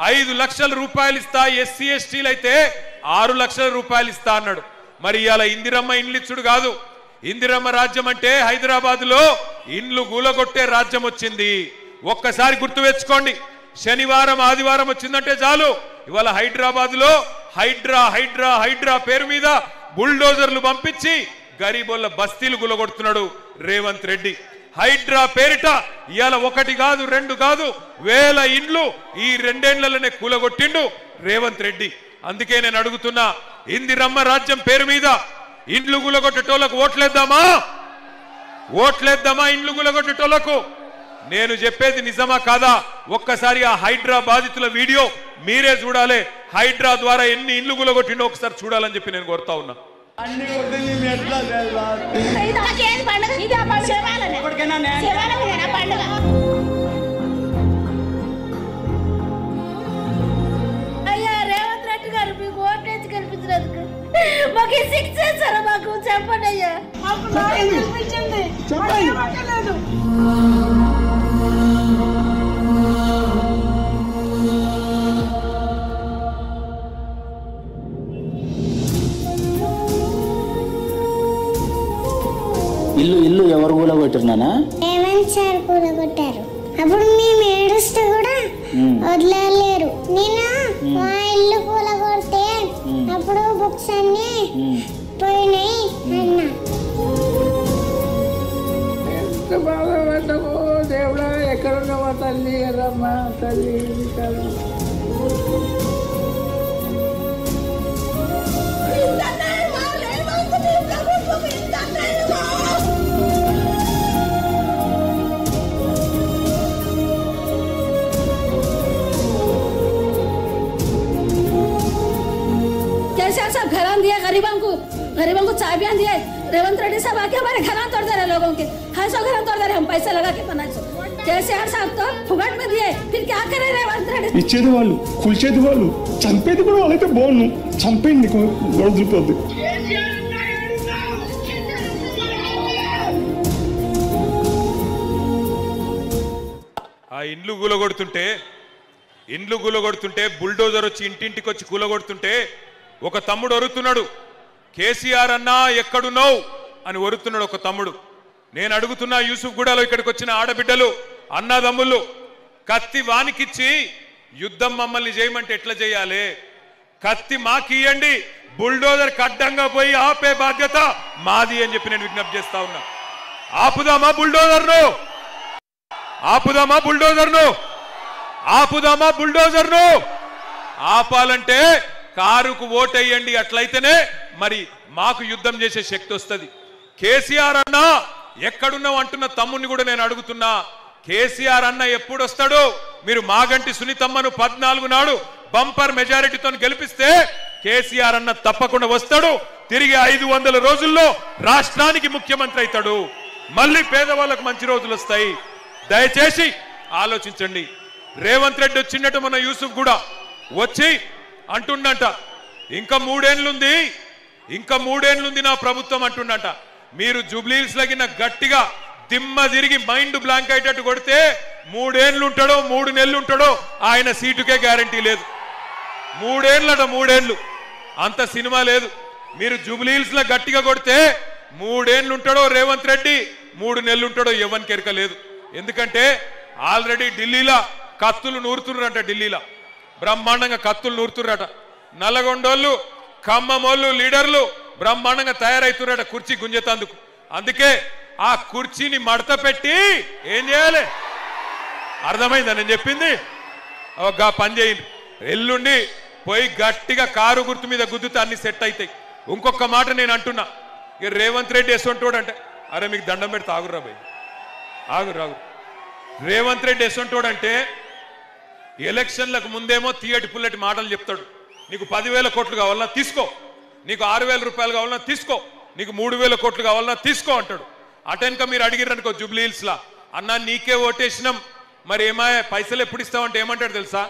5 లక్షల రూపాయలు ఇస్తా, ఎస్సీ ఎస్టీలు అయితే 6 లక్షల రూపాయలు ఇస్తా అన్నాడు. మరి ఇలా ఇందిరమ్మ ఇండ్లు ఇచ్చుడు కాదు, ఇందిరమ్మ రాజ్యం అంటే హైదరాబాద్ లో ఇండ్లు గూలగొట్టే రాజ్యం వచ్చింది. ఒక్కసారి గుర్తు తెచ్చుకోండి. శనివారం ఆదివారం వచ్చిందంటే చాలు ఇవాళ హైదరాబాద్ లో హైడ్రా హైడ్రా హైడ్రా పేరు మీద బుల్డోజర్లు పంపించి గరీబోళ్ళ బస్తీలు గులగొడుతున్నాడు రేవంత్ రెడ్డి. హైడ్రా పేరిట ఇవాళ 1 కాదు 2 కాదు 1000 ఇండ్లు ఈ 2 ఏళ్లలోనే కూలగొట్టిండు రేవంత్ రెడ్డి. అందుకే నేను అడుగుతున్నా, ఇందిరమ్మ రాజ్యం పేరు మీద ఇండ్లు గులగొట్టేటోళ్లకు ఓట్లేద్దామా? ఓట్లేద్దామా ఇండ్లు గులగొట్టేటోళ్లకు? నేను చెప్పేది నిజమా కాదా? ఒక్కసారి ఆ హైడ్రా బాధితుల వీడియో మీరే చూడాలి. హైడ్రా ద్వారా ఎన్ని ఇండ్లు గులగొట్టిండో ఒకసారి చూడాలని చెప్పి నేను కోరుతా ఉన్నా. అయ్యా రేవంత్ రెడ్డి గారు మీకు ఓట్లేసి కల్పించినందుకు మాకు శిక్ష చేశారా? మాకు చెప్పండి అయ్యా. ఇల్లు ఎవరు కూలగొట్టినానా? రేవంత్ సార్ కూలగొట్టారు. అప్పుడు మేము ఏడుస్తూ కూడా వదలలేరు. నేను మా ఇల్లు కూలగొడితే అప్పుడు బుక్స్ అన్ని పోయినాయి అన్నా. ఎంత బాధపడ్డామో దేవుడా, ఎక్కడున్నావా తల్లి రమ్మా తల్లి. कैसीआर साहब घरान दिए गरीबों को चाबियां दिए. रेवंत रेड्डी साहब आके हमारे घरान तोड़ दे रहे लोगों के. 250 घरान तोड़ दे रहे हम पैसे लगा के बनाए. कैसीआर साहब तो फुगट में दिए, फिर क्या करे रेवंत रेड्डी? ఇచ్చేది వాళ్ళు, కూల్చేది వాళ్ళు, చంపేది కూడా వాళ్ళైతే బాగుండు. చంపేయండి గొడవపోద్ది. ఆ ఇండ్లు కూలగొడుతుంటే బుల్డోజర్ వచ్చి ఇంటింటికి వచ్చి కూలగొడుతుంటే ఒక తమ్ముడు ఒరుతున్నాడు, కేసీఆర్ అన్నా ఎక్కడున్నావు అని ఒరుతున్నాడు ఒక తమ్ముడు. నేను అడుగుతున్నా, యూసుఫ్ గూడలో ఇక్కడికి వచ్చిన ఆడబిడ్డలు అన్నదమ్ముళ్ళు, కత్తి వానికిచ్చి యుద్ధం మమ్మల్ని చేయమంటే ఎట్లా చేయాలి? కత్తి మాకియండి, బుల్డోజర్ కడ్డంగా పోయి ఆపే బాధ్యత మాది అని చెప్పి నేను విజ్ఞప్తి చేస్తా ఉన్నా. ఆపుదామా బుల్డోజర్ను? ఆపుదామా బుల్డోజర్ను? ఆపుదామా బుల్డోజర్ను? ఆపాలంటే కారుకు ఓటేయండి, అట్లయితేనే మరి మాకు యుద్ధం చేసే శక్తి వస్తుంది. కేసీఆర్ అన్న ఎక్కడున్నావు అంటున్న తమ్ముని కూడా నేను అడుగుతున్నా, కేసీఆర్ అన్న ఎప్పుడు వస్తాడు? మీరు మాగంటి సునీతమ్మను 14 నాడు బంపర్ మెజారిటీతో గెలిపిస్తే కేసీఆర్ అన్న తప్పకుండా వస్తాడు. తిరిగి 500 రోజుల్లో రాష్ట్రానికి ముఖ్యమంత్రి అవుతాడు. మళ్ళీ పేదవాళ్ళకు మంచి రోజులు వస్తాయి. దయచేసి ఆలోచించండి. రేవంత్ రెడ్డి వచ్చినట్టు మన యూసుఫ్ కూడా వచ్చి అంటుండంట, ఇంకా 3 ఏళ్ళుంది నా ప్రభుత్వం అంటుండంట. మీరు జూబ్లీహిల్స్ లగిన గట్టిగా దిమ్మ తిరిగి మైండ్ బ్లాంక్ అయ్యేటట్టు కొడితే 3 ఏళ్ళు ఉంటాడో 3 నెలలు ఉంటాడో ఆయన సీటుకే గ్యారంటీ లేదు. 3 ఏళ్ళు అంత సినిమా లేదు. మీరు జూబ్లీహిల్స్ లో గట్టిగా కొడితే 3 ఏళ్ళు ఉంటాడో రేవంత్ రెడ్డి, 3 నెలలు ఉంటాడో ఎవరికి ఎరక లేదు. ఎందుకంటే ఆల్రెడీ ఢిల్లీలో కత్తులు నూరుతున్నారట. ఢిల్లీలో బ్రహ్మాండంగా కత్తులు నూరుతున్నారట. నల్లగొండోళ్ళు ఖమ్మమోళ్ళు లీడర్లు బ్రహ్మాండంగా తయారవుతున్నారట కుర్చీ గుంజేతందుకు. అందుకే ఆ కుర్చీని మడత పెట్టి ఏం చేయాలి? అర్థమైందా నేను చెప్పింది? పని చేయండి. ఎల్లుండి పోయి గట్టిగా కారు గుర్తు మీద గుద్దుతే అన్ని సెట్ అవుతాయి. ఇంకొక మాట నేను అంటున్నా, ఇక రేవంత్ రెడ్డి ఎసొంటోడు అంటే, అరే మీకు దండం పెడితే ఆగురా భయ్, ఆగురు. రేవంత్ రెడ్డి ఎసొంటోడు అంటే ఎలక్షన్లకు ముందేమో తీయటి పుల్లటి మాటలు చెప్తాడు. నీకు 10,000 కోట్లు కావాలన్నా తీసుకో, నీకు 6,000 రూపాయలు కావాలన్నా తీసుకో, నీకు 3,000 కోట్లు కావాలన్నా తీసుకో అంటాడు. అటెన్క మీరు అడిగిరనుకో జూబ్లీహిల్స్ లా, అన్నా నీకే ఓటేసినాం మరి ఏమాయ పైసలు ఎప్పుడు ఇస్తామంటే ఏమంటాడు తెలుసా?